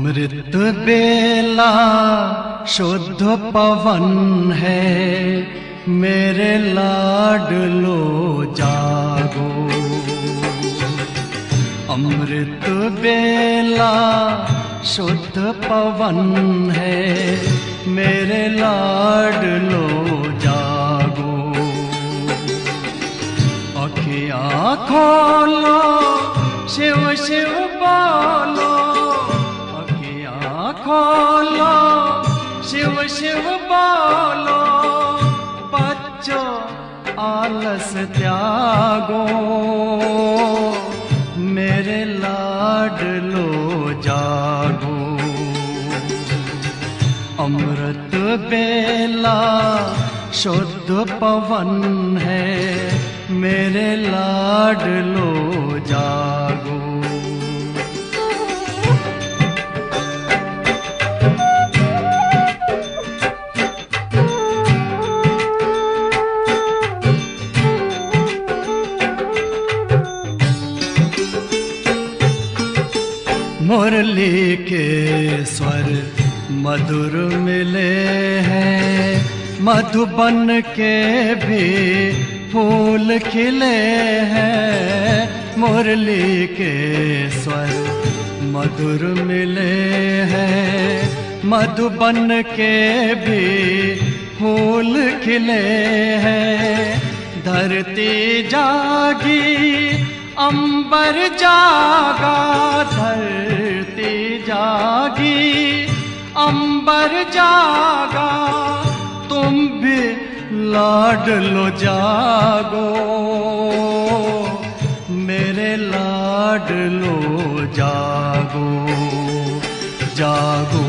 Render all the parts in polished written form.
अमृत बेला शुद्ध पवन है, मेरे लाडलो जागो। अमृत बेला शुद्ध पवन है, मेरे लाडलो जागो। अखियाँ खोलो, शिव शिव बोलो, अखियाँ खोलो, शिव शिव बोलो। बच्चों आलस त्यागो, मेरे लाडलो जागो। अमृत बेला शुद्ध पवन है, मेरे लाडलो जागो। मुरली के स्वर मधुर मिले हैं, मधुबन के भी फूल खिले हैं। मुरली के स्वर मधुर मिले हैं, मधुबन के भी फूल खिले हैं। धरती जागी, अंबर जागा, धरती जागी, अंबर जागा। तुम भी लाडलो जागो, मेरे लाडलो जागो। जागो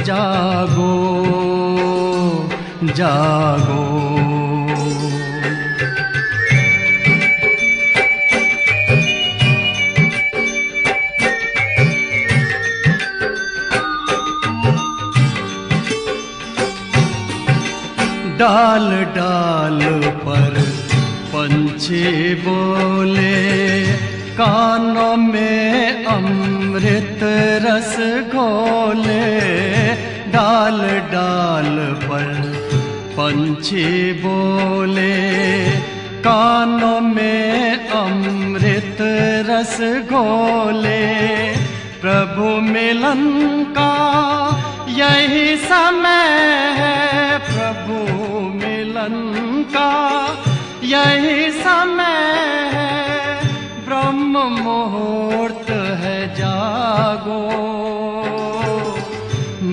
जागो जागो। डाल डाल पर पंछी बोले, कानों में अमृत रस घोले। डाल डाल पर पंछी बोले, कानों में अमृत रस घोले। प्रभु मिलन का यही समय है, प्रभु मिलन का यही समय है। ब्रह्म मुहूर्त है, जागो,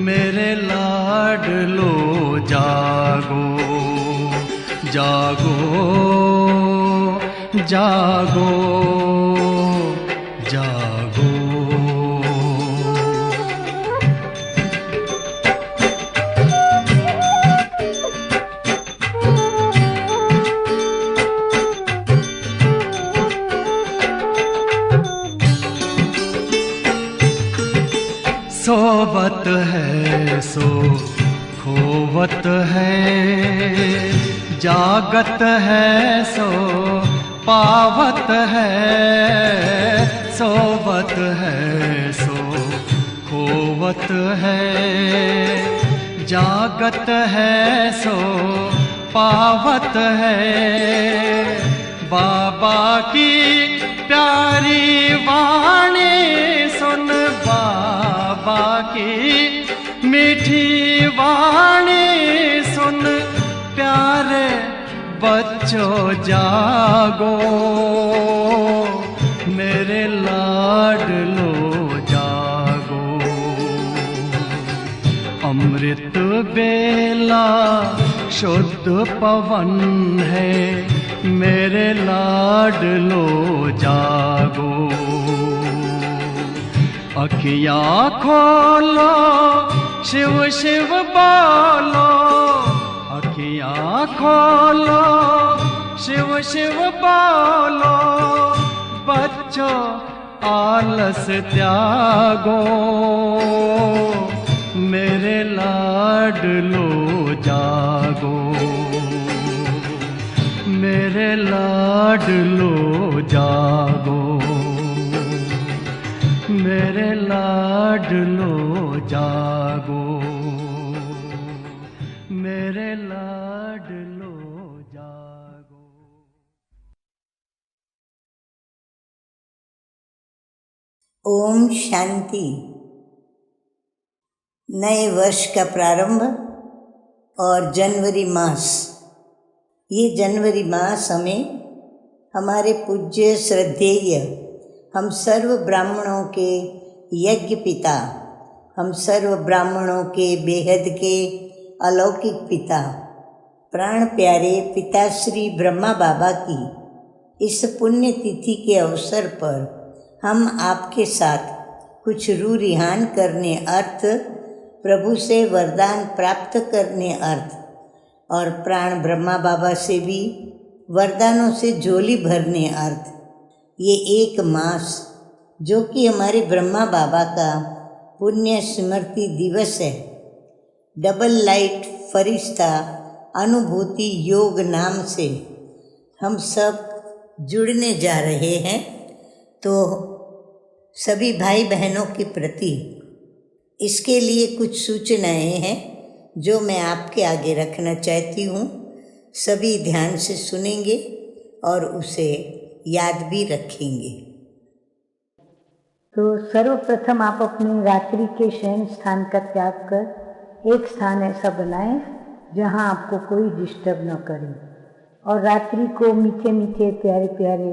मेरे लाडलो जागो। जागो जागो जागो। सोवत है सो खोवत है, जागत है सो पावत है। सोवत है सो खोवत है, जागत है सो पावत है। बाबा की प्यारी वाणी सुन, बाबा की मीठी वाणी सुन। प्यारे बच्चों जागो, मेरे लाडलो जागो। अमृत बेला शुद्ध पवन है, मेरे लाडलो जागो। अखियाँ खोलो, शिव शिव बोलो, अखियाँ खोलो, शिव शिव बोलो। बच्चों आलस त्यागो, मेरे लाडलो जागो। मेरे लाडलो जागो, मेरे लाडलो जागो, मेरे लाडलो जागो। ओम शांति। नए वर्ष का प्रारंभ और जनवरी मास। ये जनवरी मास हमें हमारे पूज्य श्रद्धेय हम सर्व ब्राह्मणों के यज्ञ पिता, हम सर्व ब्राह्मणों के बेहद के अलौकिक पिता, प्राण प्यारे पिताश्री ब्रह्मा बाबा की इस पुण्य तिथि के अवसर पर हम आपके साथ कुछ रूह रिहान करने अर्थ, प्रभु से वरदान प्राप्त करने अर्थ और प्राण ब्रह्मा बाबा से भी वरदानों से झोली भरने अर्थ ये एक मास जो कि हमारे ब्रह्मा बाबा का पुण्य स्मृति दिवस है, डबल लाइट फरिश्ता अनुभूति योग नाम से हम सब जुड़ने जा रहे हैं। तो सभी भाई बहनों के प्रति इसके लिए कुछ सूचनाएं हैं जो मैं आपके आगे रखना चाहती हूँ। सभी ध्यान से सुनेंगे और उसे याद भी रखेंगे। तो सर्वप्रथम आप अपनी रात्रि के शयन स्थान का त्याग कर एक स्थान ऐसा बनाएं जहां आपको कोई डिस्टर्ब न करे और रात्रि को मीठे मीठे प्यारे प्यारे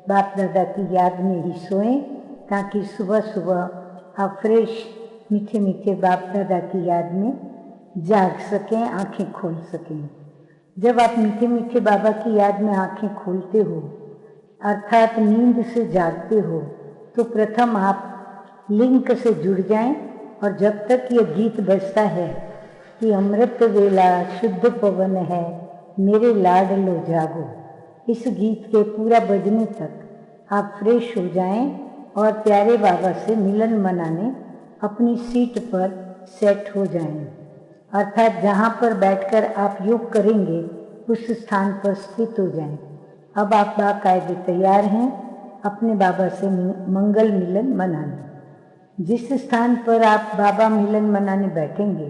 बाप दादा की याद में ही सोएं, ताकि सुबह सुबह आप फ्रेश मीठे मीठे बाप दादा की याद में जाग सकें, आंखें खोल सकें। जब आप मीठे मीठे बाबा की याद में आंखें खोलते हो अर्थात नींद से जागते हो, तो प्रथम आप लिंक से जुड़ जाएं और जब तक ये गीत बजता है कि अमृत वेला शुद्ध पवन है मेरे लाडलो जागो, इस गीत के पूरा बजने तक आप फ्रेश हो जाएं और प्यारे बाबा से मिलन मनाने अपनी सीट पर सेट हो जाएं, अर्थात जहाँ पर बैठकर आप योग करेंगे उस स्थान पर स्थित हो जाएं। अब आप बाकायदे तैयार हैं अपने बाबा से मंगल मिलन मनाने। जिस स्थान पर आप बाबा मिलन मनाने बैठेंगे,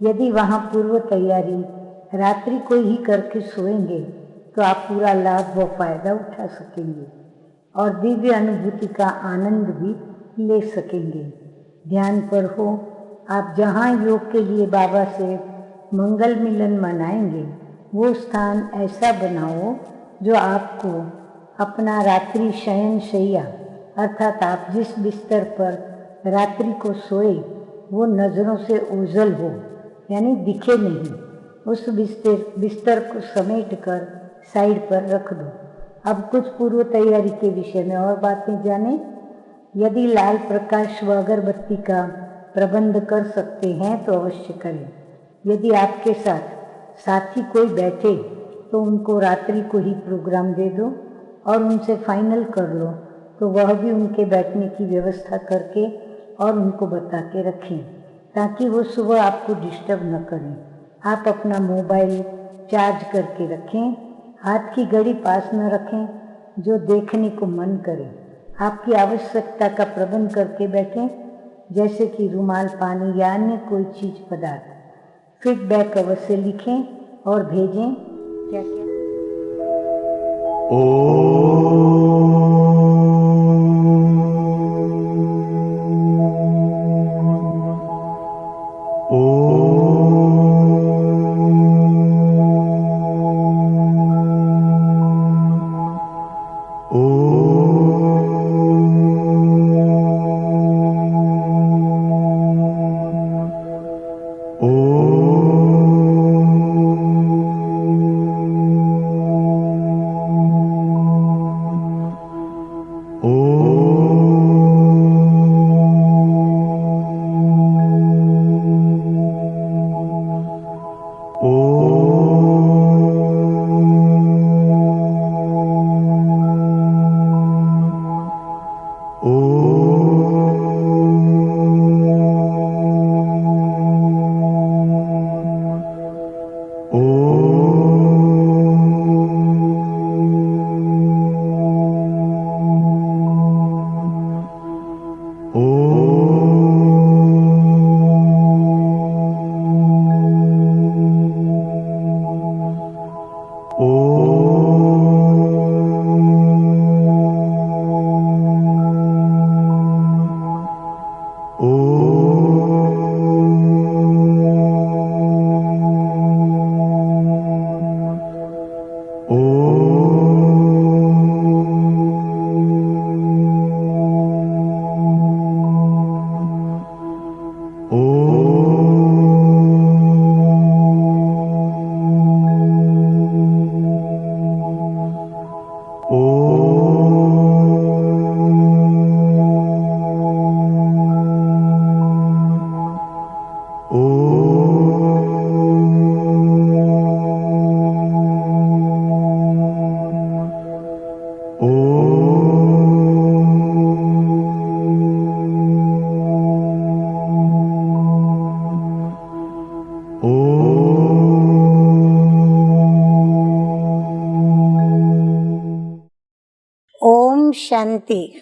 यदि वहाँ पूर्व तैयारी रात्रि को ही करके सोएंगे तो आप पूरा लाभ व फायदा उठा सकेंगे और दिव्य अनुभूति का आनंद भी ले सकेंगे। ध्यान पर हो, आप जहाँ योग के लिए बाबा से मंगल मिलन मनाएंगे वो स्थान ऐसा बनाओ जो आपको अपना रात्रि शयन शैया अर्थात आप जिस बिस्तर पर रात्रि को सोए वो नज़रों से ओझल हो, यानी दिखे नहीं। उस बिस्तर को समेट कर साइड पर रख दो। अब कुछ पूर्व तैयारी के विषय में और बातें जानें। यदि लाल प्रकाश व अगरबत्ती का प्रबंध कर सकते हैं तो अवश्य करें। यदि आपके साथ साथी कोई बैठे तो उनको रात्रि को ही प्रोग्राम दे दो और उनसे फाइनल कर लो, तो वह भी उनके बैठने की व्यवस्था करके और उनको बता के रखें ताकि वो सुबह आपको डिस्टर्ब न करें। आप अपना मोबाइल चार्ज करके रखें, हाथ की घड़ी पास न रखें जो देखने को मन करे। आपकी आवश्यकता का प्रबंध करके बैठें, जैसे कि रुमाल, पानी या अन्य कोई चीज पदार्थ। फीडबैक अवश्य लिखें और भेजें। क्या क्या ओम शांति।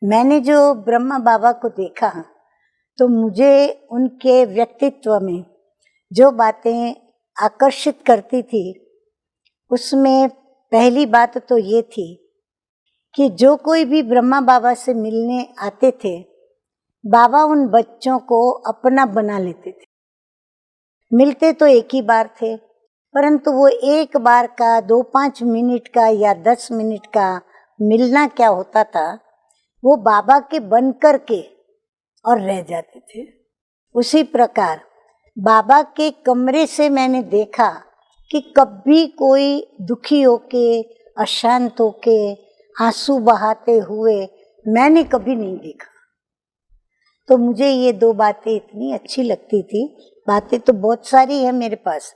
मैंने जो ब्रह्मा बाबा को देखा तो मुझे उनके व्यक्तित्व में जो बातें आकर्षित करती थी, उसमें पहली बात तो ये थी कि जो कोई भी ब्रह्मा बाबा से मिलने आते थे, बाबा उन बच्चों को अपना बना लेते थे। मिलते तो एक ही बार थे, परंतु वो एक बार का 2-5 मिनट का या 10 मिनट का मिलना क्या होता था, वो बाबा के बन कर के और रह जाते थे। उसी प्रकार बाबा के कमरे से मैंने देखा कि कभी कोई दुखी होके, अशांत होके, आंसू बहाते हुए मैंने कभी नहीं देखा। तो मुझे ये 2 बातें इतनी अच्छी लगती थी। बातें तो बहुत सारी है मेरे पास,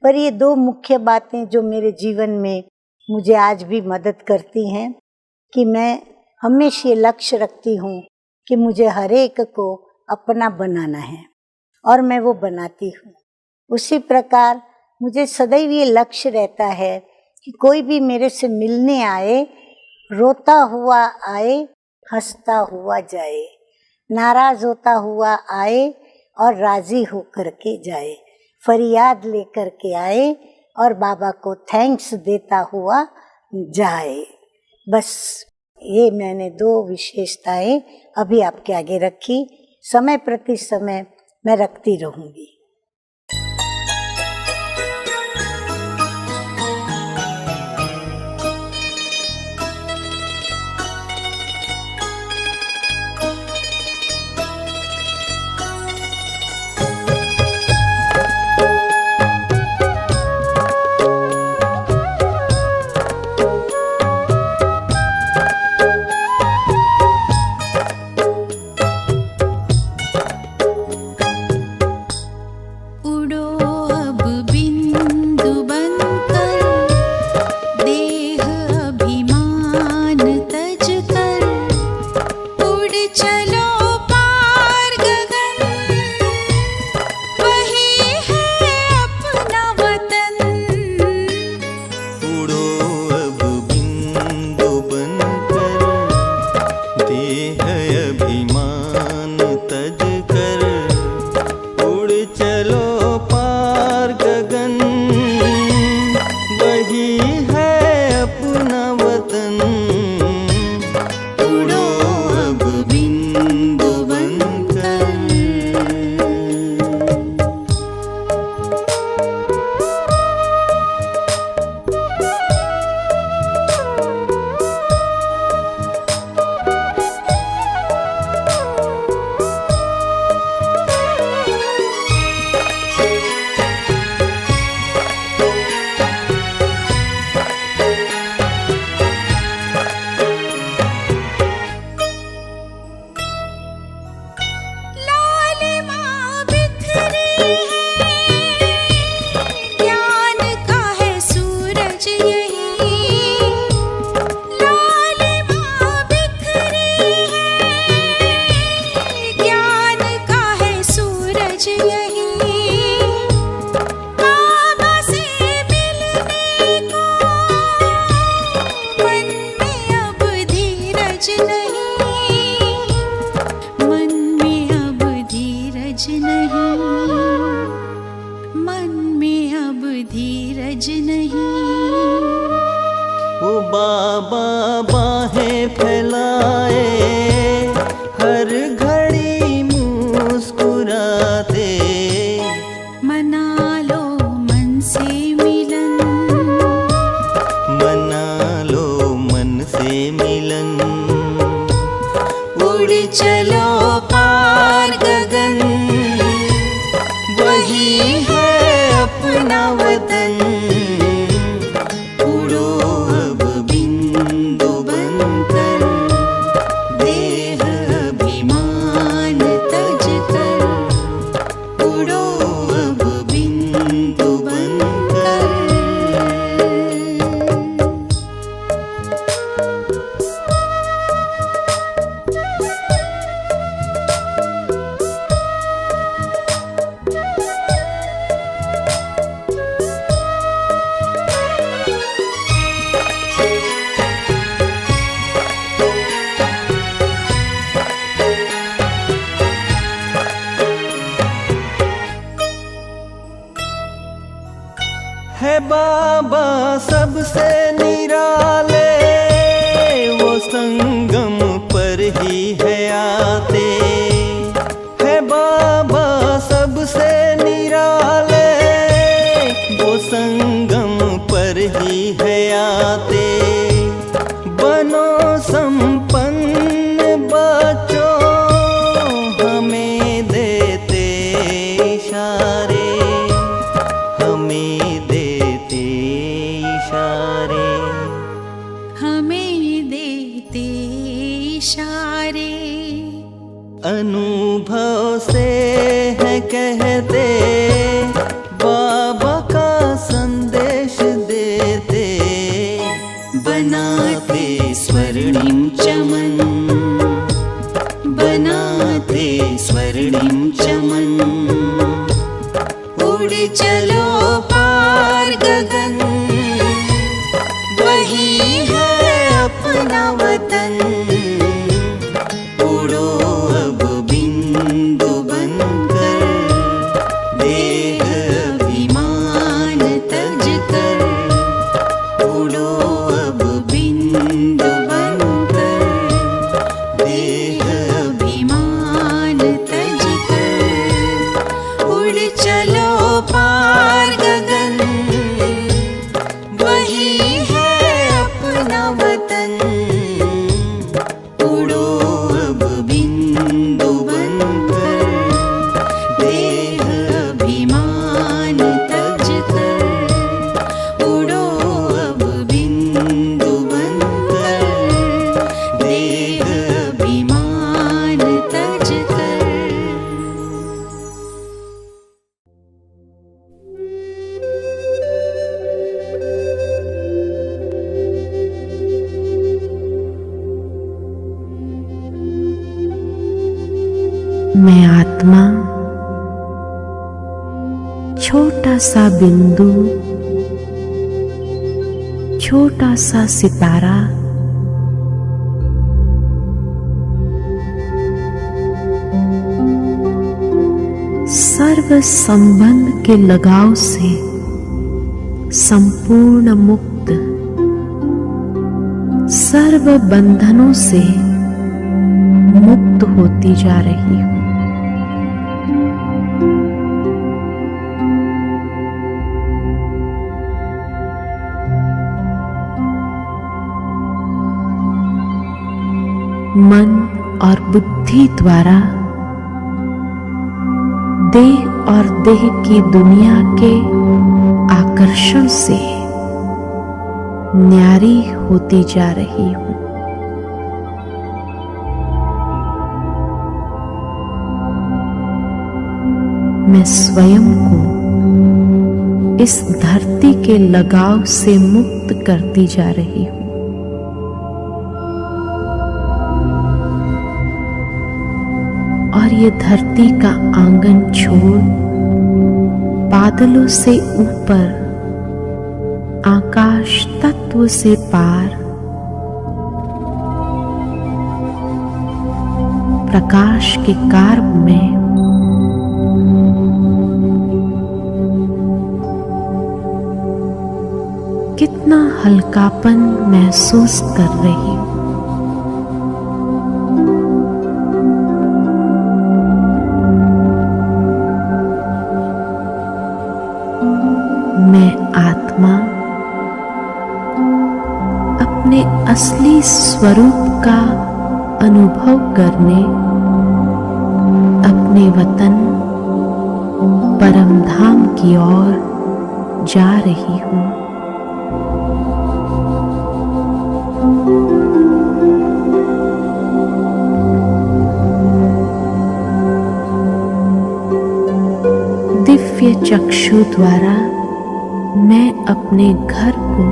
पर ये 2 मुख्य बातें जो मेरे जीवन में मुझे आज भी मदद करती हैं कि मैं हमेशा ये लक्ष्य रखती हूँ कि मुझे हर एक को अपना बनाना है और मैं वो बनाती हूँ। उसी प्रकार मुझे सदैव ये लक्ष्य रहता है कि कोई भी मेरे से मिलने आए, रोता हुआ आए, हंसता हुआ जाए, नाराज होता हुआ आए और राजी होकर के जाए, फरियाद लेकर के आए और बाबा को थैंक्स देता हुआ जाए। बस ये मैंने 2 विशेषताएं अभी आपके आगे रखी, समय प्रति समय मैं रखती रहूंगी। बाबा बाहें फैलाए, हर घड़ी मुस्कुराते, मना लो मन से मिलन, मना लो मन से मिलन, उड़ चलो पार गगन, वही है अपना वतन। है बाबा सबसे निराले, वो संगम पर ही है आते। है बाबा सबसे निराले, वो संगम पर ही है आते। बनो संपन्न बच्चों, हमें देते इशारे, हमें देते इशारे, हमें देते इशारे। अनुभव से है कहते, बाबा का संदेश देते। बनाते स्वर्णिम चमन, बनाते स्वर्णिम चमन। उड़ चलो पार गगन, वही है अपना वतन। उड़ो अब बिंदु बनकर, देह अभिमान तज कर। उड़ो अब बिंदु बनकर, देह अभिमान तज कर। उड़ चलो पार गगन, वही है अपना वतन। उड़ो अब बिंदु बनकर, देह अभिमान तज कर। उड़ो अब बिंदु बनकर, देह अभिमान तज कर। मैं आत्मा, छोटा सा बिंदु, छोटा सा सितारा, सर्व संबंध के लगाव से संपूर्ण मुक्त, सर्व बंधनों से मुक्त होती जा रही हूं। मन और बुद्धि द्वारा देह और देह की दुनिया के आकर्षण से न्यारी होती जा रही हूं। मैं स्वयं को इस धरती के लगाव से मुक्त करती जा रही हूं। और ये धरती का आंगन छोड़ बादलों से ऊपर, आकाश तत्व से पार, प्रकाश के कार्य में कितना हल्कापन महसूस कर रही हूं। मैं आत्मा अपने असली स्वरूप का अनुभव करने अपने वतन परम धाम की ओर जा रही हूं। दिव्य चक्षु द्वारा मैं अपने घर को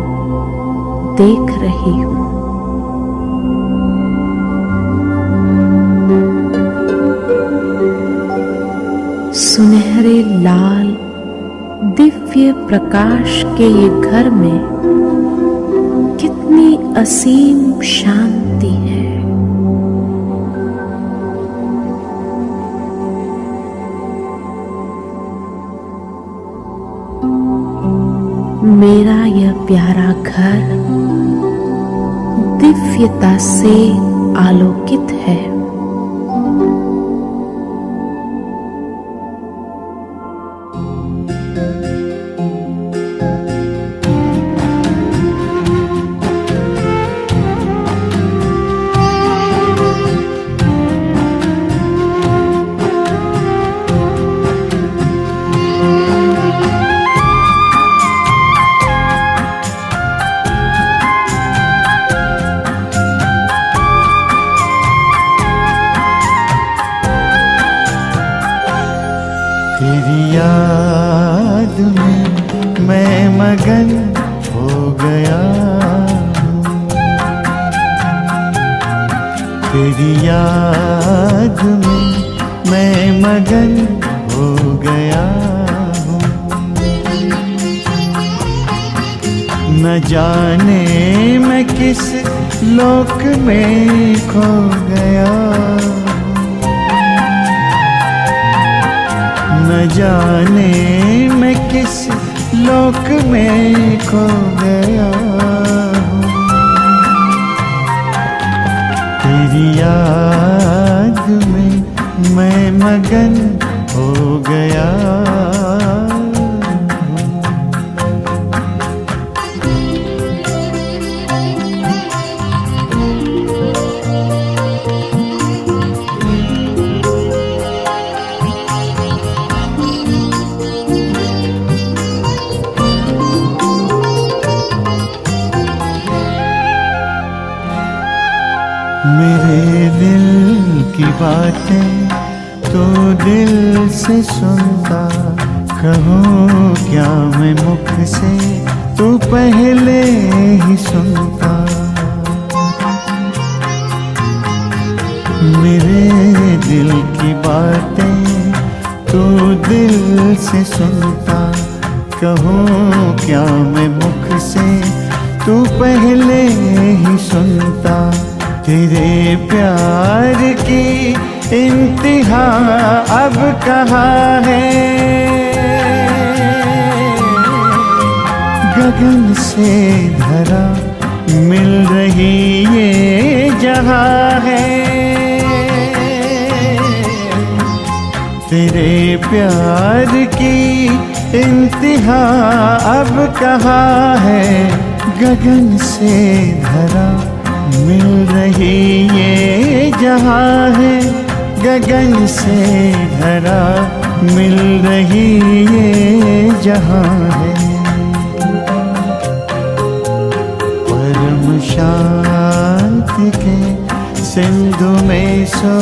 देख रही हूं। सुनहरे लाल दिव्य प्रकाश के ये घर में कितनी असीम शांति है। मेरा यह प्यारा घर दिव्यता से आलोकित है। तेरी याद में मैं मगन हो गया हूँ, तेरी याद में मैं मगन हो गया हूँ। न जाने मैं किस लोक में खो गया, न जाने मैं किस लोक में खो गया हूँ। तेरी याद में मैं मगन हो गया हूँ। मेरे दिल की बातें तो दिल से सुनता, कहूँ क्या मैं मुख से तो पहले ही सुनता। मेरे दिल की बातें तो दिल से सुनता, कहूँ क्या मैं मुख से तो पहले ही सुनता। तेरे प्यार की इंतहा अब कहाँ है, गगन से धरा मिल रही ये जहाँ है। तेरे प्यार की इंतहा अब कहाँ है, गगन से धरा मिल रही ये जहाँ है, गगन से धरा मिल रही ये जहाँ है। परम शांति के सिंधु में सो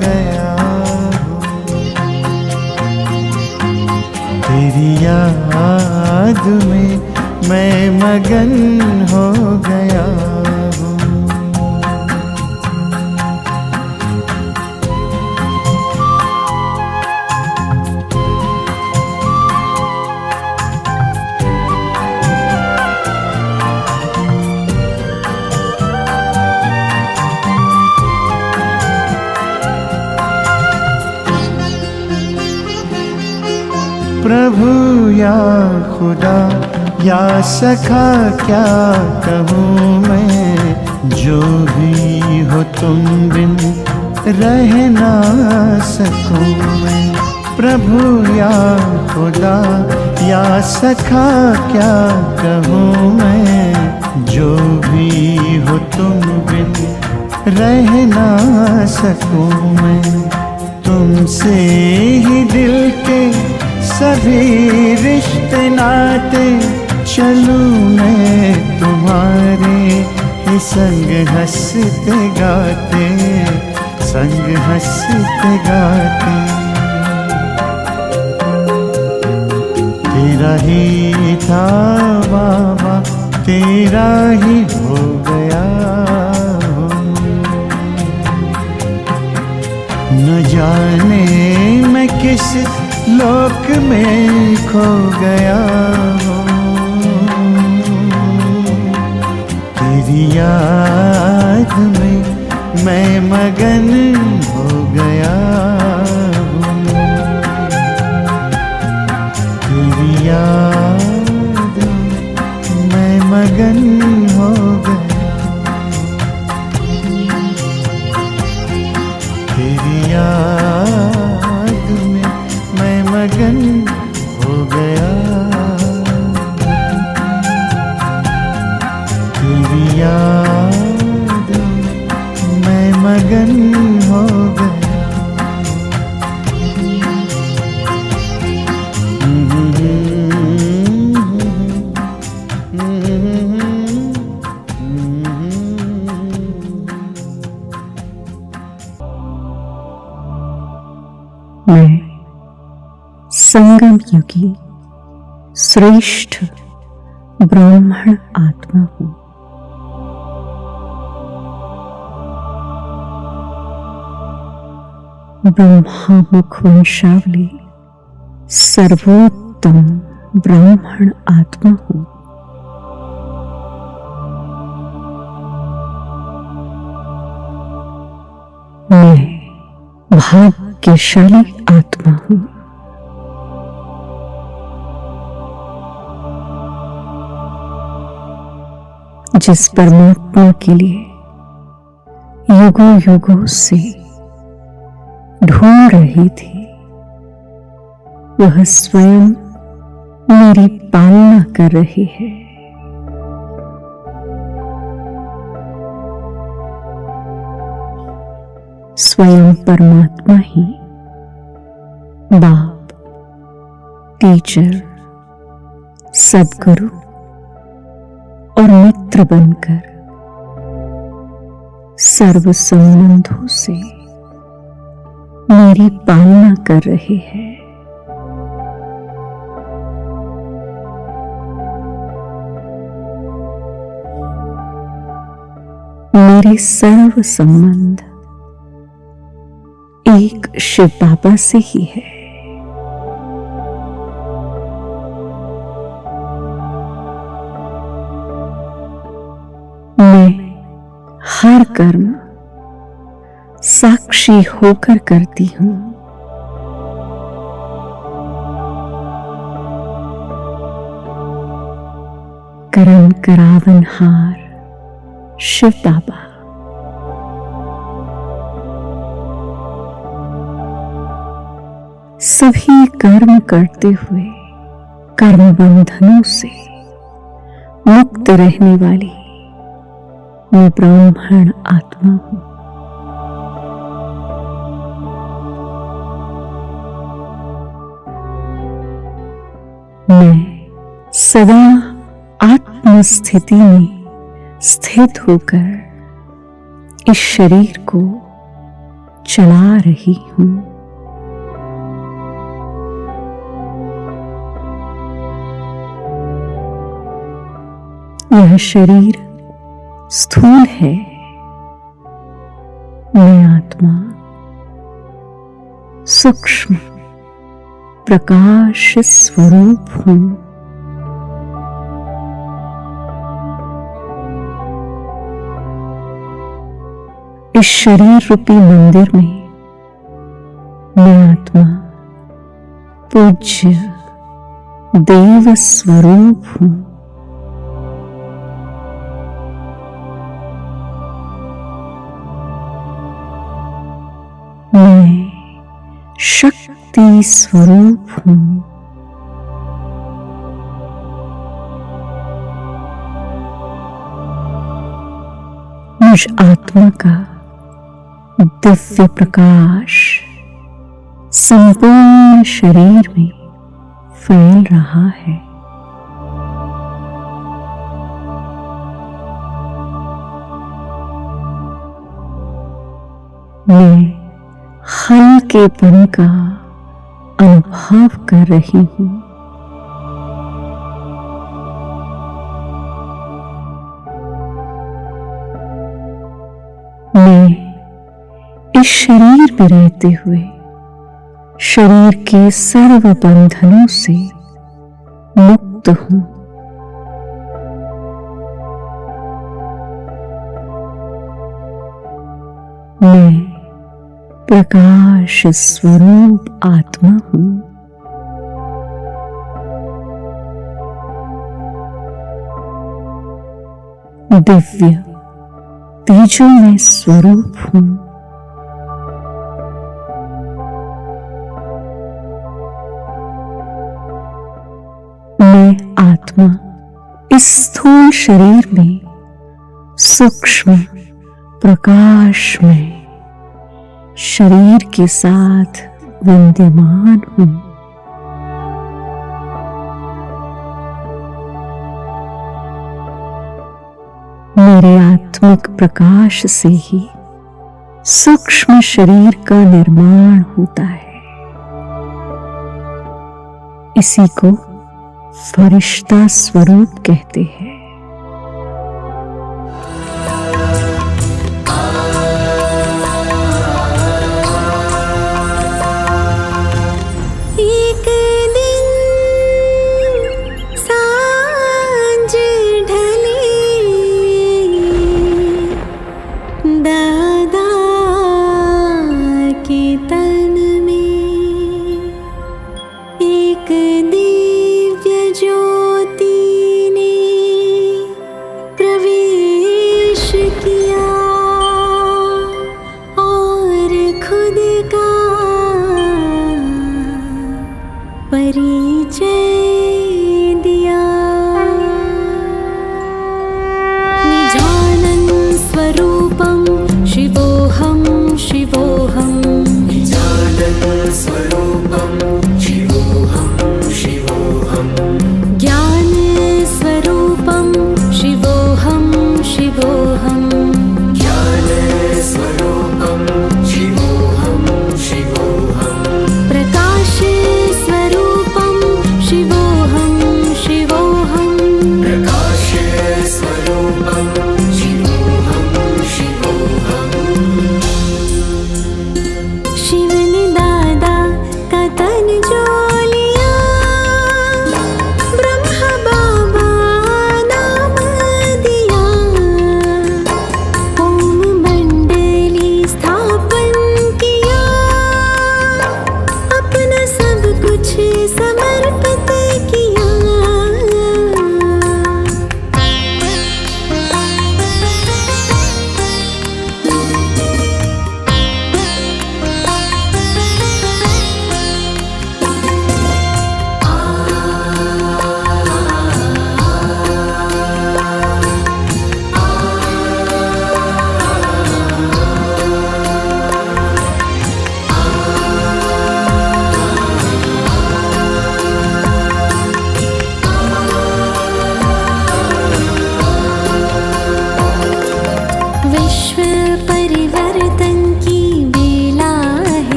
गया हूँ, तेरी याद में मैं मगन हो गया हूँ। प्रभु या खुदा या सखा क्या कहूँ मैं, जो भी हो तुम बिन रह ना सकूँ मैं। प्रभु या खुदा या सखा क्या कहूँ मैं, जो भी हो तुम बिन रह ना सकूँ मैं। तुमसे ही दिल के सभी रिश्ते नाते, चलूं मैं तुम्हारे ही संग हंसते गाते, संग हंसते गाते। तेरा ही था बाबा, तेरा ही हो गया हूँ। न जाने मैं किस लोक में खो गया हूँ, तेरी याद में मैं मगन हो गया हूँ, तेरी याद मगन हो गया, तेरी याद में मैं मगन हो गया, तेरी याद में मैं मगन हो गया। मैं संगम युगी श्रेष्ठ ब्राह्मण आत्मा हूं। ब्रह्मा मुख वंशावली सर्वोत्तम ब्राह्मण आत्मा हूं। मैं भाग्यशाली आत्मा हूं। जिस परमात्मा के लिए युगों युगों से ढूंढ रही थी, वह स्वयं मेरी पालना कर रही है। स्वयं परमात्मा ही बाप, टीचर, सद्गुरु और मित्र बनकर सर्व संबंधों से मेरी पालना कर रहे हैं। मेरे सर्व संबंध एक शिव बाबा से ही है। मैं हर कर्म साक्षी होकर करती हूं। कर्म करावनहार शिव बाबा। सभी कर्म करते हुए कर्म बंधनों से मुक्त रहने वाली मैं ब्राह्मण आत्मा हूं। मैं सदा आत्मस्थिति में स्थित होकर इस शरीर को चला रही हूं। यह शरीर स्थूल है, मैं आत्मा सूक्ष्म प्रकाश स्वरूप हूं। इस शरीर रूपी मंदिर में मैं आत्मा पूज्य देव स्वरूप हूं। मैं शक्ति स्वरूप हूं। मुझ आत्मा का दिव्य प्रकाश संपूर्ण शरीर में फैल रहा है। मैं हल्केपन का अनुभव कर रही हूं। मैं इस शरीर में रहते हुए शरीर के सर्व बंधनों से मुक्त हूं। मैं प्रकाश स्वरूप आत्मा हूं। दिव्य तेजोमय स्वरूप हूं। मैं आत्मा इस स्थूल शरीर में सूक्ष्म प्रकाशमय शरीर के साथ विद्यमान हूं। मेरे आत्मिक प्रकाश से ही सूक्ष्म शरीर का निर्माण होता है। इसी को फरिश्ता स्वरूप कहते हैं। एक दिन सांझ ढली, दादा के तन में एक दिव्य ज्योति ने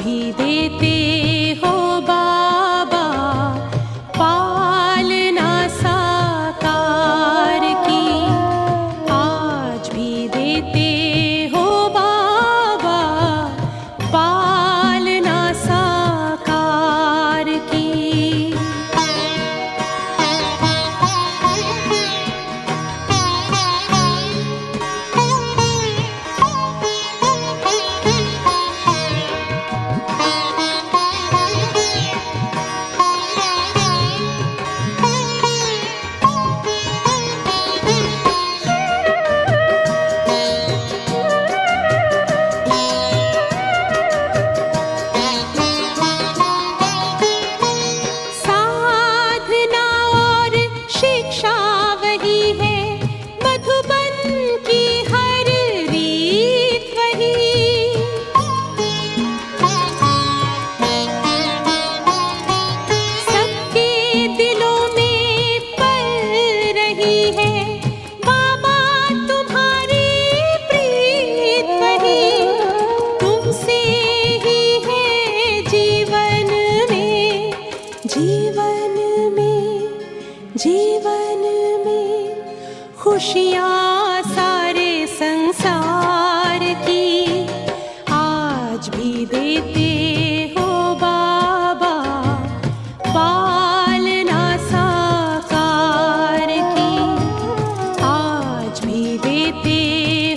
भी देते हो बाबा पालना साकार की, आज भी देते हो बाबा पालना साकार की। साधना और शिक्षा वही है, मधुबन की हर रीत वही। सबके दिलों में पल रही है बाबा तुम्हारी प्रीत वही। तुमसे ही है जीवन में, जीवन में, जीवन में खुशियाँ सारे संसार की, आज भी देते हो बाबा पालना साकार की, आज भी देते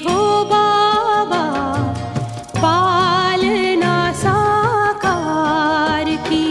हो बाबा पालना साकार की।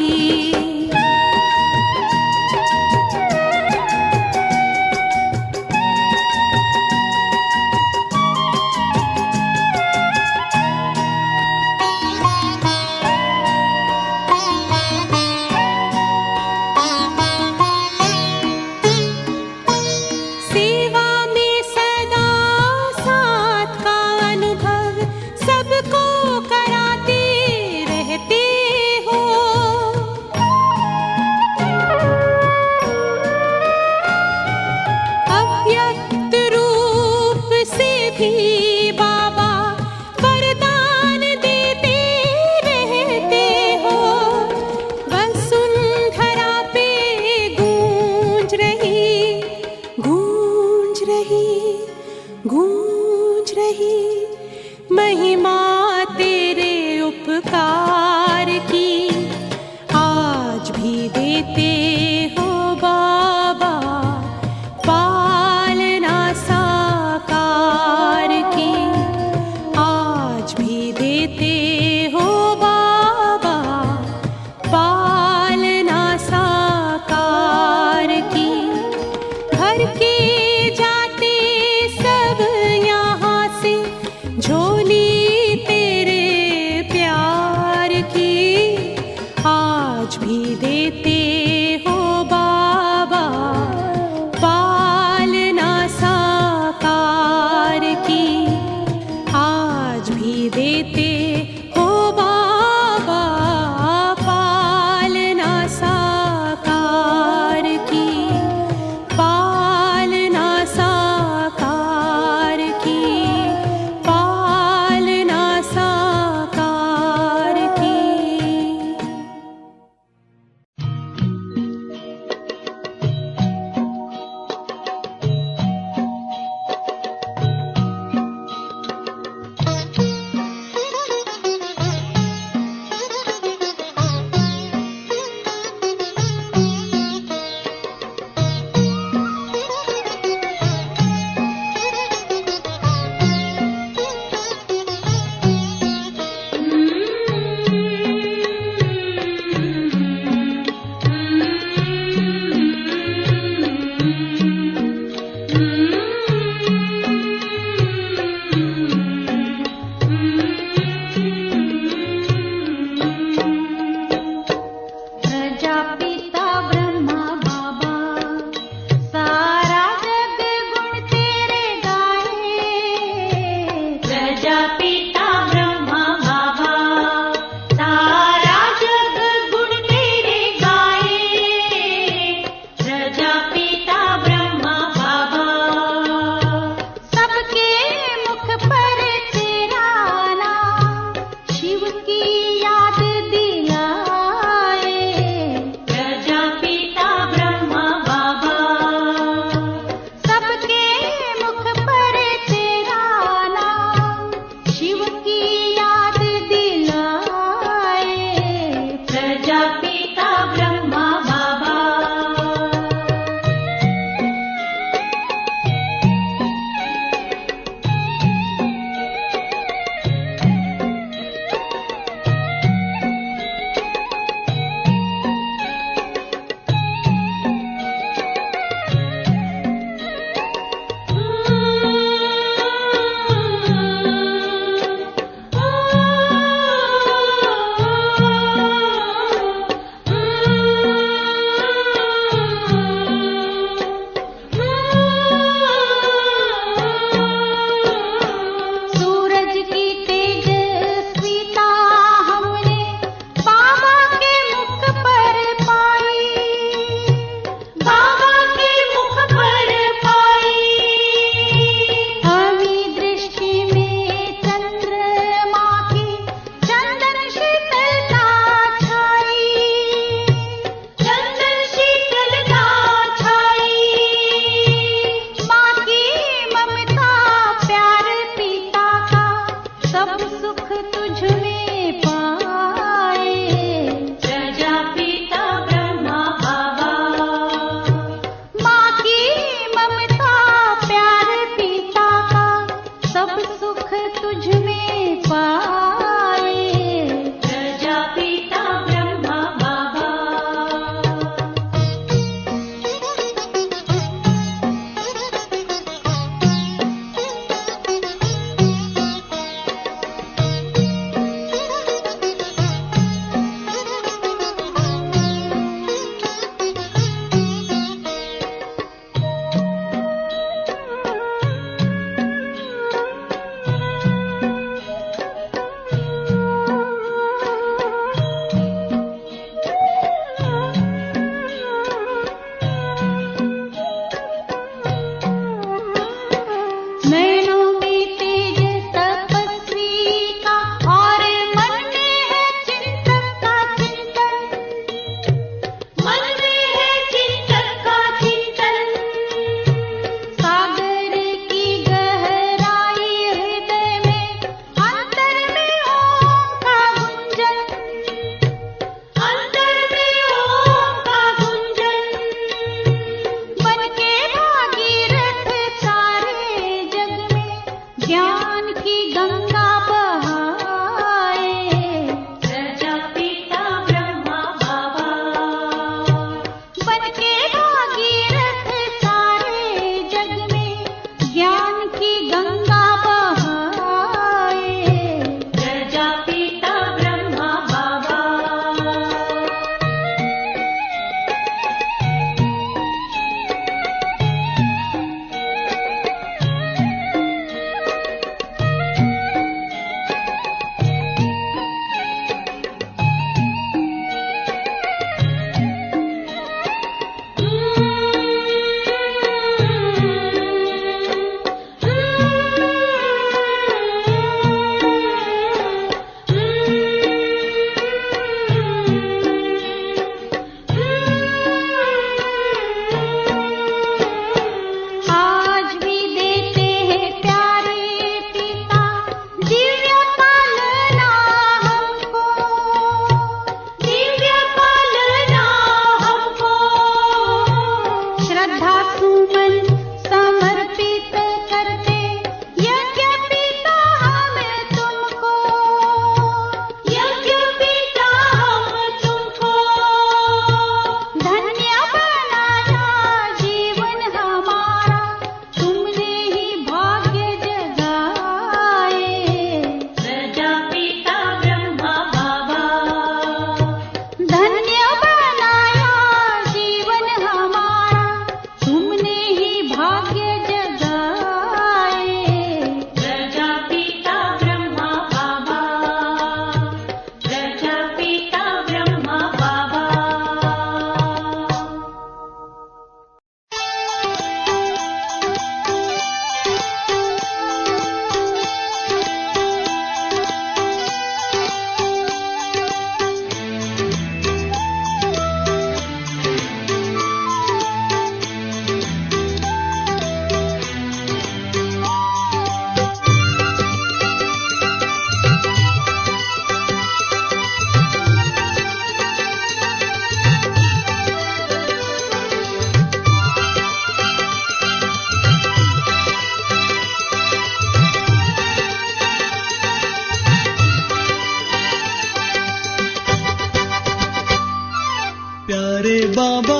प्यारे बाबा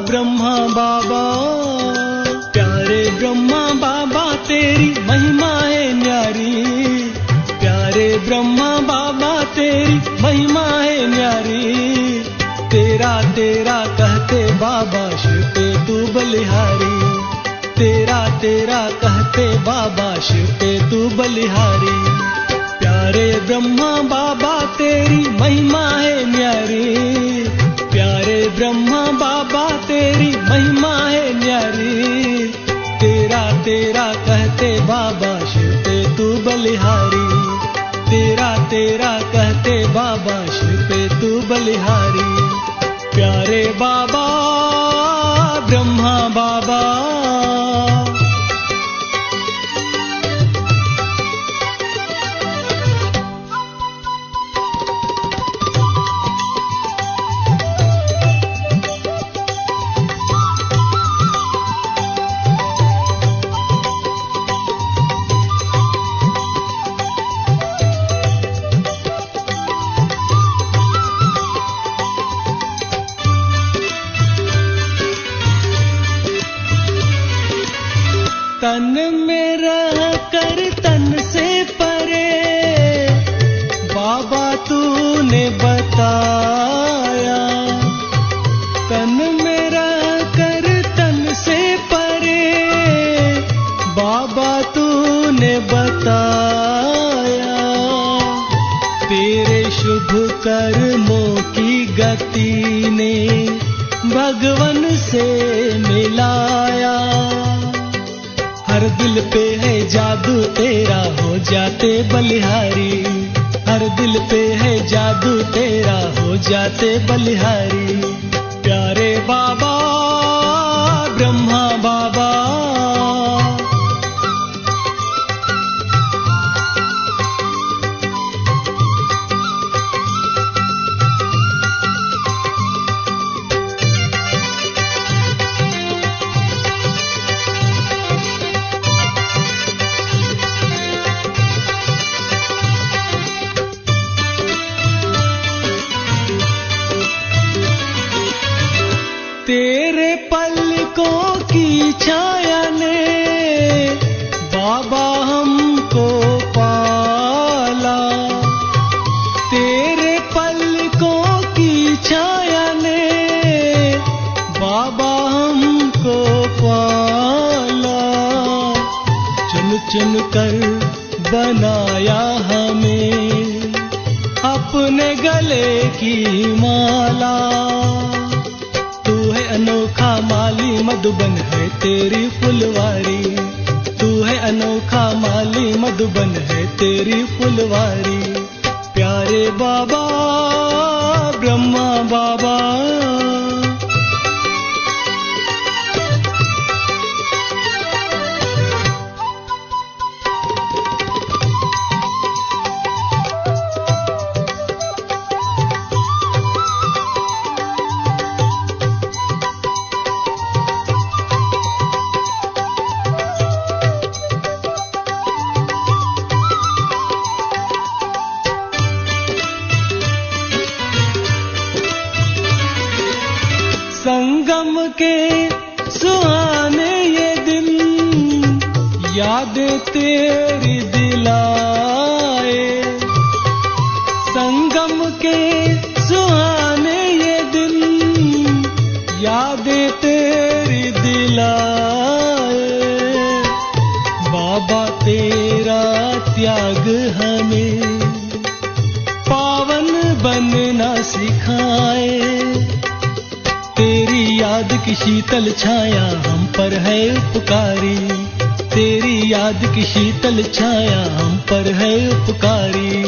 ब्रह्मा बाबा, प्यारे ब्रह्मा बाबा तेरी महिमा है न्यारी, प्यारे ब्रह्मा बाबा तेरी महिमा है न्यारी। तेरा तेरा कहते बाबा शिव पे तू बलिहारी, तेरा तेरा कहते बाबा शिव पे तू बलिहारी। प्यारे ब्रह्मा बाबा तेरी महिमा है न्यारी, प्यारे ब्रह्मा बाबा तेरी महिमा है न्यारी। तेरा तेरा कहते बाबा शिव पे तू बलिहारी, तेरा तेरा कहते बाबा शिव पे तू बलिहारी। प्यारे बाबा ब्रह्मा बाबा, तन में रह कर तन से परे बाबा तूने बताया, तन में रह कर तन से परे बाबा तूने बताया। तेरे शुभ कर्मों की गति ने भगवन से मिलाया। हर दिल पे है जादू तेरा हो जाते बलिहारी, हर दिल पे है जादू तेरा हो जाते बलिहारी। प्यारे बाबा ब्रह्मा बाबा, तेरे पलकों की छाया ने बाबा हमको पाला, तेरे पलकों की छाया ने बाबा हमको पाला। चुन चुन कर बनाया हमें अपने गले की माला। अनोखा माली मधुबन है तेरी फुलवारी, तू है अनोखा माली मधुबन है तेरी फुलवारी। प्यारे बाबा ब्रह्मा बाबा, संगम के सुहाने ये दिन यादें तेरी दिलाए, संगम के सुहाने ये दिन यादें तेरी दिलाए। बाबा तेरा त्याग हमें पावन बनना सिखाए। तेरी याद की शीतल छाया हम पर है उपकारी, तेरी याद की शीतल छाया हम पर है उपकारी।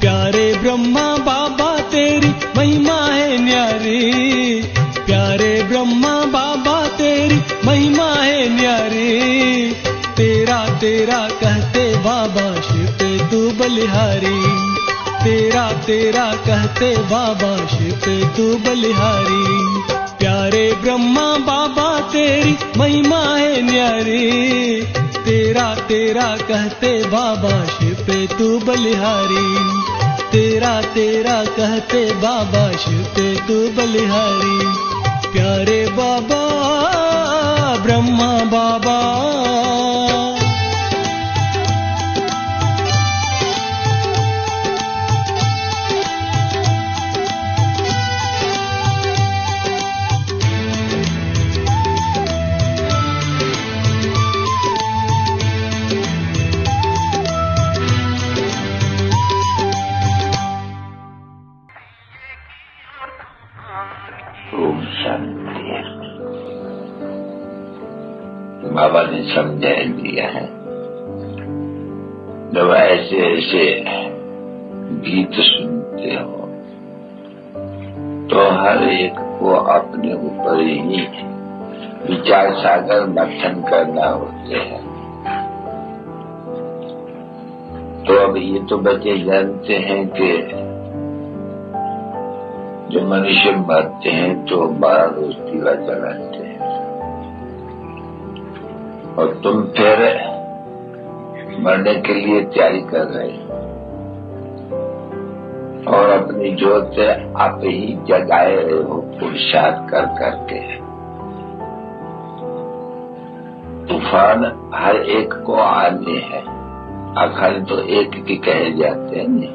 प्यारे ब्रह्मा बाबा तेरी महिमा है न्यारी, प्यारे ब्रह्मा बाबा तेरी महिमा है न्यारी। तेरा तेरा कहते बाबा शिव पे तू बलिहारी, तेरा तेरा कहते बाबा शिव पे तू बलिहारी। प्यारे ब्रह्मा बाबा तेरी महिमा है न्यारी, तेरा तेरा कहते बाबा शिव पे तू बलिहारी। तेरा तेरा कहते बाबा शिवते तू बलिहारी। प्यारे बाबा ब्रह्मा बाबा, बाबा ने समझा दिया है, जब ऐसे ऐसे गीत सुनते हो तो हर एक को अपने ऊपर ही विचार सागर मंथन करना होते हैं। तो अब ये तो बच्चे जानते हैं कि जो मनुष्य मरते हैं तो 12 रोज दीवा जलाते हैं, और तुम फिर मरने के लिए तैयारी कर रहे हो और अपनी जोत आप ही जगाए रहे हो पुरुषार्थ कर करके। तूफान हर एक को आने हैं, आखिर तो एक की कहे जाते हैं।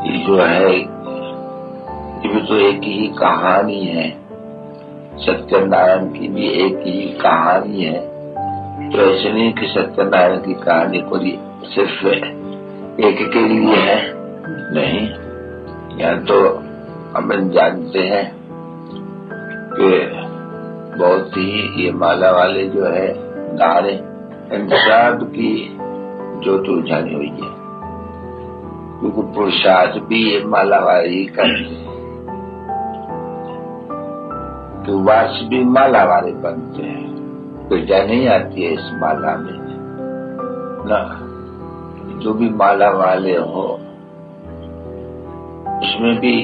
ये जो है ये भी तो एक ही कहानी है, सत्यनारायण की भी एक ही कहानी है। तो ऐसे नहीं कि सत्यनारायण की कहानी पूरी सिर्फ एक के लिए है, नहीं। यहाँ तो हम जानते हैं कि बहुत ही ये माला वाले जो है नारे इन सब की जोत उलझानी हुई है, क्योंकि पुरुषार्थ भी ये माला वाले ही करते हैं। तो वास भी माला वाले बनते हैं, ऊर्जा नहीं आती है इस माला में ना। जो भी माला वाले हो उसमें भी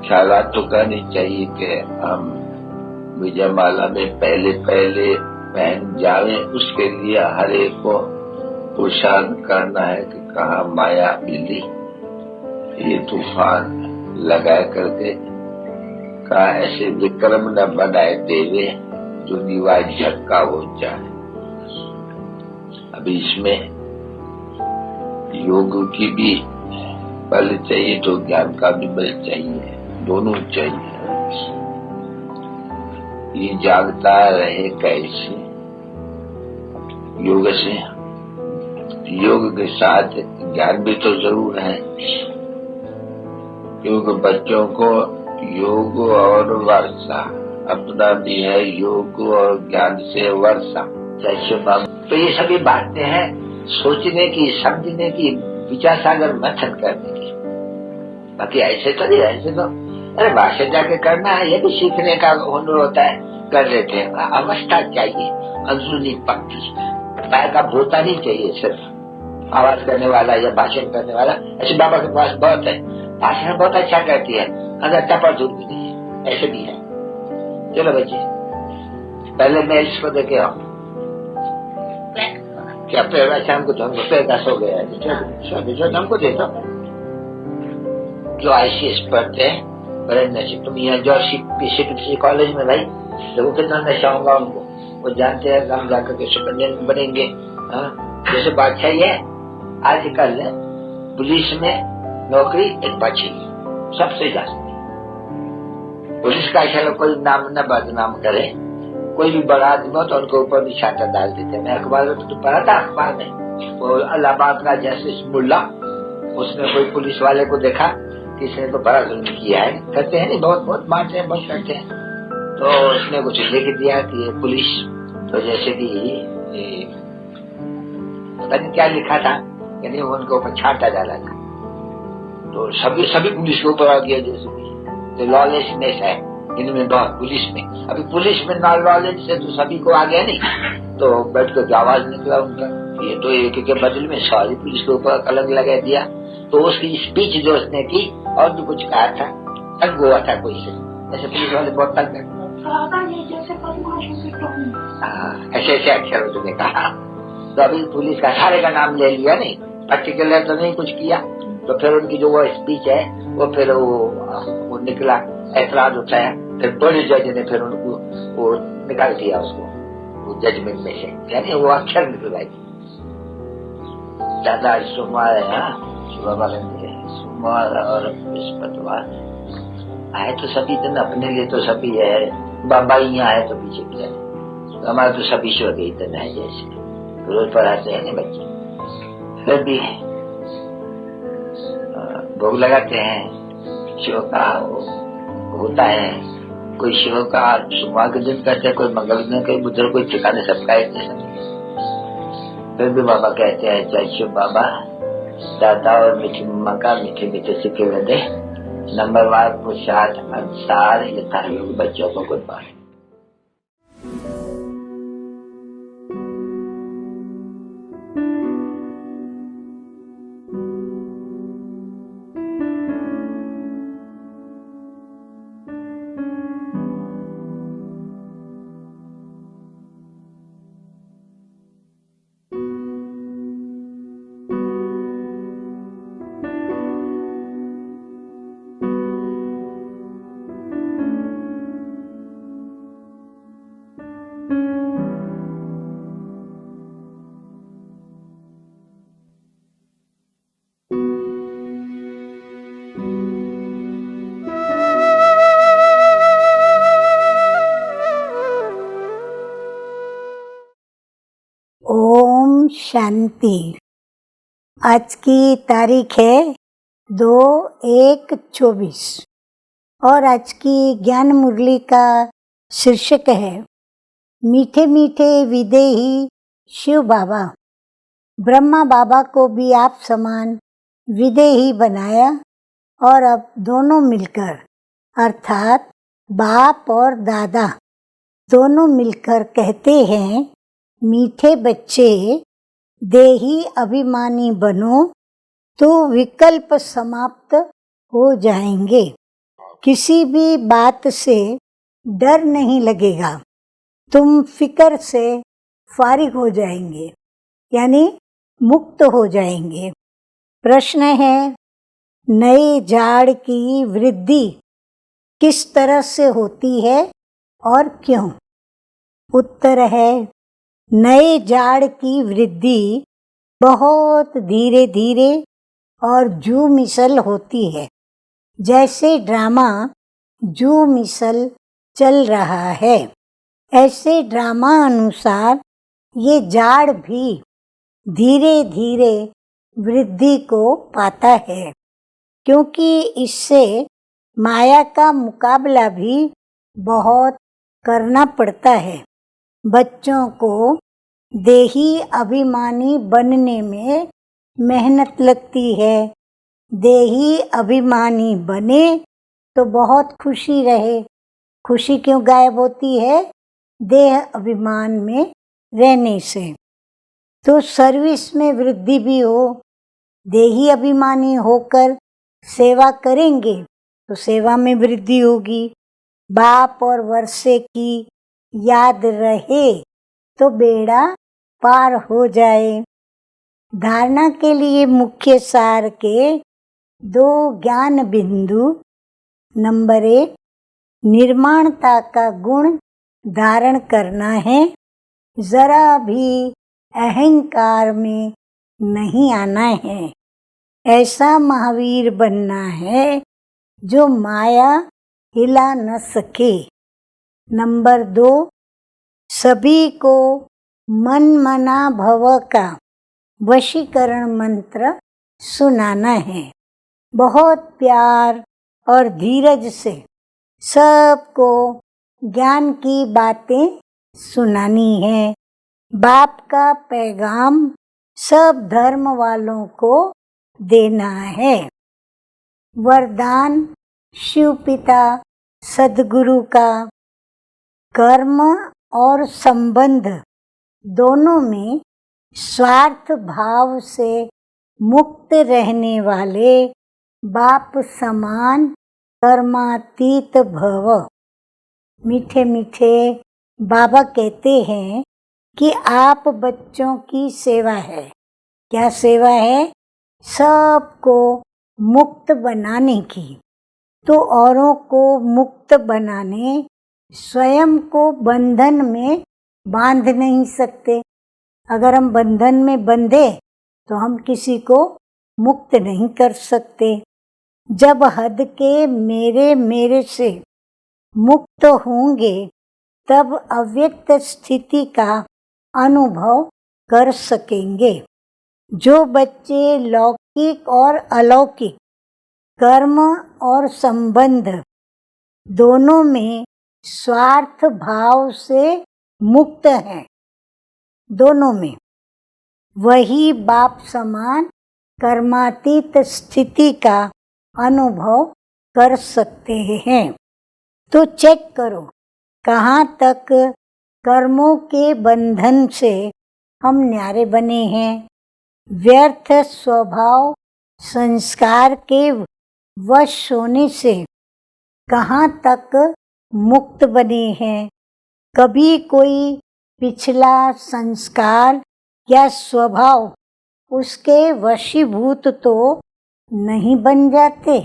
ख्यालात तो करनी चाहिए कि हम विजय माला में पहले पहले पहन जावे। उसके लिए हर एक को पुरुषार्थ करना है कि कहाँ माया मिली, ये तूफान लगा करके कहा ऐसे विक्रम न बनाए देवे जो दीवार झटका हो जाए। अभी इसमें योग की भी बल चाहिए तो ज्ञान का भी बल चाहिए, दोनों चाहिए। ये जागता रहे कैसे? योग से, योग के साथ ज्ञान भी तो जरूर है। योग बच्चों को योग और वर्षा अपना भी है, योग और ज्ञान से वर्षा। तो ये सभी बातें हैं सोचने की, समझने की, विचार सागर मंथन करने की। बाकी ऐसे तो नहीं, ऐसे तो अरे भाषण जाके करना है, ये भी सीखने का हुनर होता है, कर लेते हैं। अवस्था चाहिए, अंदरूनी पक्की, पैर का भूता नहीं चाहिए सिर्फ आवाज करने वाला या भाषण करने वाला। ऐसे बाबा के पास बहुत है, भाषण बहुत अच्छा करती है, अगर टपर दूर भी नहीं है, ऐसे भी है। चलो बच्चे पहले मैं इसको देखे आओ क्या पैर शाम को तो हमको पैर का सो गया है, हमको दे दो। जो ICS पढ़ते हैं बड़े नशे, तुम यहाँ जो किसी कॉलेज में भाई देखो कितना नशा होगा उनको, वो जानते हैं हम जाकर के सुपरिटेंडेंट बनेंगे। जैसे बादशाह है आजकल पुलिस में नौकरी एक बची सबसे ज्यादा। पुलिस का ऐसा कोई नाम न बदनाम करे, कोई भी बड़ा आदमी हो तो उनके ऊपर भी छाता डाल देते। मैं अखबार में तो पढ़ा था, अखबार में वो इलाहाबाद का जस्टिस मुल्ला, उसने कोई पुलिस वाले को देखा कि इसने तो बड़ा जुल्म किया है, करते हैं नहीं, बहुत मारते हैं, बहुत करते हैं। तो उसने कुछ लिख दिया कि ये पुलिस तो जैसे कि पता नहीं क्या लिखा था, यानी उनके ऊपर छाता डाला था। तो सभी पुलिस के ऊपर आ गया, जैसे कि लॉलेसनेस है इनमें बहुत पुलिस में। अभी पुलिस में नॉन लॉलेज से तो सभी को आ गया नहीं, तो बैठ कर आवाज निकला उनका, ये तो एक के बदले में सारी पुलिस के ऊपर कलंक लगा दिया। तो उसकी स्पीच जो उसने की और भी कुछ कहा था, तंग हुआ था कोई से, ऐसे पुलिस वाले बहुत तंग करते, ऐसे ऐसे अक्षर उसने कहा। तो अभी पुलिस का सारे का नाम ले लिया, नहीं पर्टिकुलर तो नहीं कुछ किया, तो फिर उनकी जो वो स्पीच है वो फिर वो निकला, ऐतराज उठाया, फिर बड़े जज ने फिर उनको वो निकाल दिया उसको वो जजमेंट में से, यानी वो अक्षर निकल आई। दादा सोमवार है, बाबा सोमवार और बृहस्पतिवार आए तो सभी दिन अपने लिए तो सभी है, बाबा ही आए तो पीछे क्या है, तो हमारे तो सभी ईश्वर के इतना है, जैसे रोज पढ़ाते हैं ना बच्चे, फिर भी भोग लगाते हैं, शिव का होता है, कोई शिव का सोमवार के दिन करते हैं, कोई मंगल दिन, कोई बुधवार, कोई ठिकाने सबका है। फिर भी बाबा कहते हैं जय शिव बाबा, दादा और मीठी मम्मा का मीठे मीठे सिक्के दे, नंबरवार पुरुषार्थ अनुसार यथायोग बच्चों को गुड बाय। ओम शांति। आज की तारीख है 2/1/24 और आज की ज्ञान मुरली का शीर्षक है मीठे मीठे विदेही शिव बाबा। ब्रह्मा बाबा को भी आप समान विदेही बनाया और अब दोनों मिलकर अर्थात बाप और दादा दोनों मिलकर कहते हैं मीठे बच्चे देही अभिमानी बनो तो विकल्प समाप्त हो जाएंगे, किसी भी बात से डर नहीं लगेगा, तुम फिक्र से फारिग हो जाएंगे यानी मुक्त हो जाएंगे। प्रश्न है नए झाड़ की वृद्धि किस तरह से होती है और क्यों? उत्तर है नए झाड़ की वृद्धि बहुत धीरे धीरे और जू मिसल होती है, जैसे ड्रामा जू मिसल चल रहा है ऐसे ड्रामा अनुसार ये झाड़ भी धीरे धीरे वृद्धि को पाता है, क्योंकि इससे माया का मुकाबला भी बहुत करना पड़ता है। बच्चों को देही अभिमानी बनने में मेहनत लगती है। देही अभिमानी बने तो बहुत खुशी रहे। खुशी क्यों गायब होती है? देह अभिमान में रहने से। तो सर्विस में वृद्धि भी हो। देही अभिमानी होकर सेवा करेंगे तो सेवा में वृद्धि होगी। बाप और वर्षे की याद रहे तो बेड़ा पार हो जाए। धारणा के लिए मुख्य सार के 2 ज्ञान बिंदु। नंबर 1 निर्माणता का गुण धारण करना है, जरा भी अहंकार में नहीं आना है। ऐसा महावीर बनना है जो माया हिला न सके। नंबर 2 सभी को मन मना भव का वशीकरण मंत्र सुनाना है। बहुत प्यार और धीरज से सबको ज्ञान की बातें सुनानी है। बाप का पैगाम सब धर्म वालों को देना है। वरदान शिव पिता सद्गुरु का। कर्म और संबंध दोनों में स्वार्थ भाव से मुक्त रहने वाले बाप समान कर्मातीत भव। मीठे मीठे बाबा कहते हैं कि आप बच्चों की सेवा है। क्या सेवा है? सबको मुक्त बनाने की, तो औरों को मुक्त बनाने स्वयं को बंधन में बांध नहीं सकते। अगर हम बंधन में बंधे तो हम किसी को मुक्त नहीं कर सकते। जब हद के मेरे से मुक्त होंगे तब अव्यक्त स्थिति का अनुभव कर सकेंगे। जो बच्चे लौकिक और अलौकिक कर्म और संबंध दोनों में स्वार्थ भाव से मुक्त हैं, दोनों में, वही बाप समान कर्मातीत स्थिति का अनुभव कर सकते हैं। तो चेक करो कहाँ तक कर्मों के बंधन से हम न्यारे बने हैं, व्यर्थ स्वभाव संस्कार के वश होने से कहाँ तक मुक्त बने हैं। कभी कोई पिछला संस्कार या स्वभाव उसके वशीभूत तो नहीं बन जाते।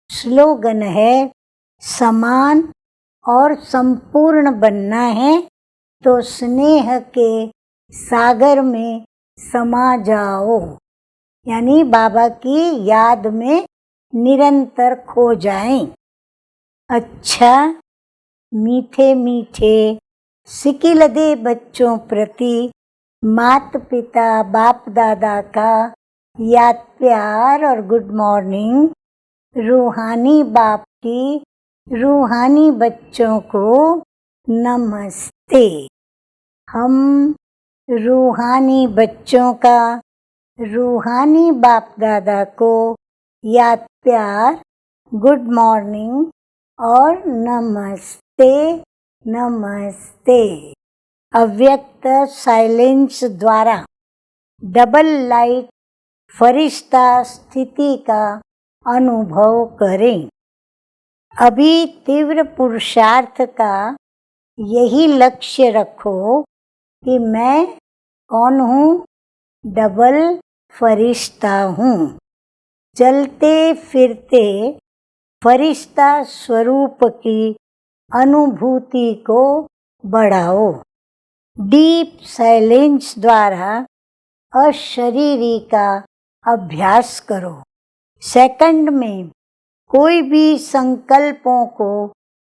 स्लोगन है, समान और संपूर्ण बनना है तो स्नेह के सागर में समा जाओ, यानी बाबा की याद में निरंतर खो जाएं। अच्छा, मीठे मीठे सिकिलदे बच्चों प्रति माता पिता बाप दादा का याद प्यार और गुड मॉर्निंग। रूहानी बाप की रूहानी बच्चों को नमस्ते। हम रूहानी बच्चों का रूहानी बाप दादा को याद प्यार, गुड मॉर्निंग और नमस्ते नमस्ते। अव्यक्त साइलेंस द्वारा डबल लाइट फरिश्ता स्थिति का अनुभव करें। अभी तीव्र पुरुषार्थ का यही लक्ष्य रखो कि मैं कौन हूँ, डबल फरिश्ता हूँ। चलते फिरते फरिश्ता स्वरूप की अनुभूति को बढ़ाओ। डीप साइलेंस द्वारा अशरीरी का अभ्यास करो। सेकंड में कोई भी संकल्पों को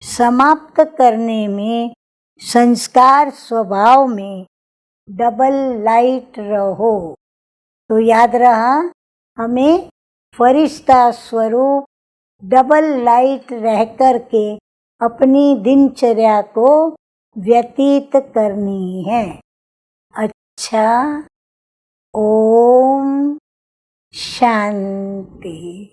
समाप्त करने में संस्कार स्वभाव में डबल लाइट रहो। तो याद रहा, हमें फरिश्ता स्वरूप डबल लाइट रह कर के अपनी दिनचर्या को व्यतीत करनी है। अच्छा, ओम शांति।